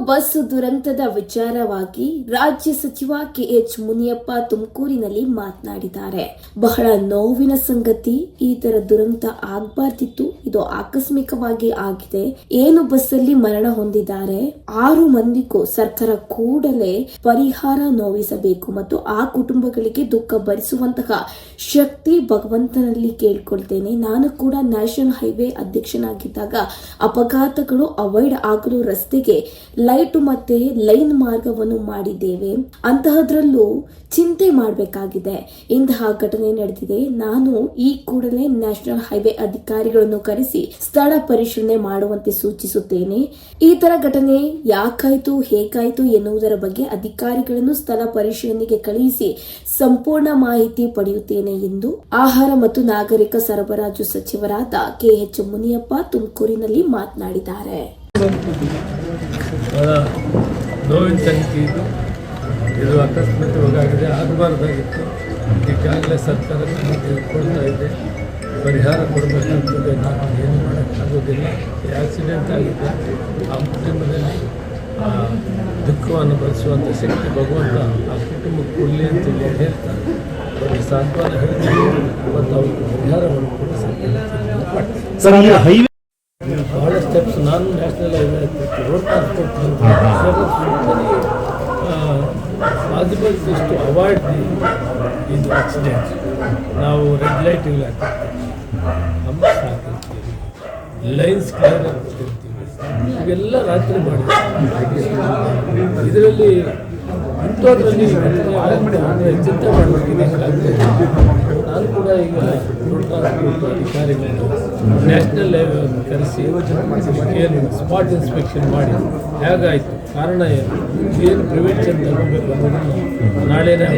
Bus ದುರಂತದ ವಿಚಾರವಾಗಿ ರಾಜ್ಯ ಸಚಿವ ಕೆಎಚ್ ಮುನಿಯಪ್ಪ ತುಮಕೂರಿನಲ್ಲಿ ಮಾತನಾಡಿದ್ದಾರೆ. ಬಹಳ ನೋವಿನ ಸಂಗತಿ, ಈ ತರ ದುರಂತ ಆಗಬಾರ್ದಿತ್ತು. ಇದು ಆಕಸ್ಮಿಕವಾಗಿ ಆಗಿದೆ. ಏನು ಬಸ್ಸಲ್ಲಿ ಮರಣ ಹೊಂದಿದ್ದಾರೆ. 6 ಮಂದಿಗೂ ಸರ್ಕಾರ ಕೂಡಲೇ ಪರಿಹಾರ ನೋವಿಸಬೇಕು ಮತ್ತು ಆ ಕುಟುಂಬಗಳಿಗೆ ದುಃಖ ಭರಿಸುವಂತಹ ಶಕ್ತಿ ಭಗವಂತನಲ್ಲಿ ಕೇಳ್ಕೊಳ್ತೇನೆ. ನಾನು ಕೂಡ ನ್ಯಾಷನಲ್ ಹೈವೇ ಅಧ್ಯಕ್ಷನಾಗಿದ್ದಾಗ ಅಪಘಾತಗಳು ಅವಾಯ್ಡ್ ಆಗಲು ರಸ್ತೆಗೆ ಲೈಟ್ ಮತ್ತೆ ಲೈನ್ ಮಾರ್ಗವನ್ನು ಮಾಡಿದ್ದೇವೆ. ಅಂತಹದ್ರಲ್ಲೂ ಚಿಂತೆ ಮಾಡಬೇಕಾಗಿದೆ. ಇಂತಹ ಘಟನೆ ನಡೆದಿದೆ. ನಾನು ಈ ಕೂಡಲೇ ನ್ಯಾಷನಲ್ ಹೈವೇ ಅಧಿಕಾರಿಗಳನ್ನು ಕರೆಸಿ ಸ್ಥಳ ಪರಿಶೀಲನೆ ಮಾಡುವಂತೆ ಸೂಚಿಸುತ್ತೇನೆ. ಈ ತರ ಘಟನೆ ಯಾಕಾಯ್ತು, ಹೇಗಾಯ್ತು ಎನ್ನುವುದರ ಬಗ್ಗೆ ಅಧಿಕಾರಿಗಳನ್ನು ಸ್ಥಳ ಪರಿಶೀಲನೆಗೆ ಕಳುಹಿಸಿ ಸಂಪೂರ್ಣ ಮಾಹಿತಿ ಪಡೆಯುತ್ತೇನೆ ಎಂದು ಆಹಾರ ಮತ್ತು ನಾಗರಿಕ ಸರಬರಾಜು ಸಚಿವರಾದ ಕೆಎಚ್ ಮುನಿಯಪ್ಪ ತುಮಕೂರಿನಲ್ಲಿ ಮಾತನಾಡಿದ್ದಾರೆ. ಬಹಳ ನೋವಿನ ಸಂಗತಿ ಇದು ಅಕಸ್ಮಾತ್ವಾಗಿದೆ, ಆಗಬಾರ್ದಾಗಿತ್ತು. ಈಗಾಗಲೇ ಸರ್ಕಾರ ಕ್ರಮ ತೆಗೆದುಕೊಳ್ತಾ ಇದೆ. ಪರಿಹಾರ ಕೊಡಬೇಕಾಗ್ತದೆ. ನಾವು ಏನು ಮಾಡೋಕ್ಕಾಗೋದಿಲ್ಲ. ಆಕ್ಸಿಡೆಂಟ್ ಆಗಿದೆ. ಆ ಕುಟುಂಬದಲ್ಲಿ ದುಃಖವನ್ನು ಭರಿಸುವಂಥ ಶಕ್ತಿ ಭಗವಂತ ಆ ಕುಟುಂಬಕ್ಕೆ ಕೊಡಲಿ ಅಂತೇಳಿ ಹೇಳ್ತಾರೆ. ಅವರಿಗೆ ಸಾಂತ್ವನ ಹೇಳ್ತಾರೆ ಮತ್ತು ಅವ್ರಿಗೆ ಪರಿಹಾರವನ್ನು ಕೂಡ ಸರ್ಕಾರ ಬಹಳ ಸ್ಟೆಪ್ಸ್. ನಾನು national highway road transport possible is to avoid ಇದು ಆಕ್ಸಿಡೆಂಟ್. ನಾವು ರೆಡ್ ಲೈಟ್ ಇಲ್ಲ ಅಂಬಸ್ ಹಾಕಿರ್ತೀವಿ, ಲೈನ್ಸ್ ಕ್ಲಿಯರ್ ಆಗ್ತಿರ್ತೀವಿ. ಇವೆಲ್ಲ ರಾತ್ರಿ ಮಾಡಿದ್ದೀವಿ. ಇದರಲ್ಲಿ ಇಂಥದ್ರಲ್ಲಿ ಚಿಂತೆ ಮಾಡಬೇಕಿದೆ. ನಾನು ಕೂಡ ಈಗ ರೋಡ್ ಟ್ರಾನ್ಸ್ಪೋರ್ಟ್ ಅಧಿಕಾರಿಗಳು ನ್ಯಾಷನಲ್ ಹೈವೇವನ್ನು ಕರೆಸಿ ಏನು ಸ್ಪಾಟ್ ಇನ್ಸ್ಪೆಕ್ಷನ್ ಮಾಡಿ ಹೇಗಾಯಿತು, ಕಾರಣ ಏನು ಪ್ರಿವೆನ್ಷನ್ ತಗೋಬೇಕು ಅನ್ನೋದನ್ನು ನಾಳೆನೇ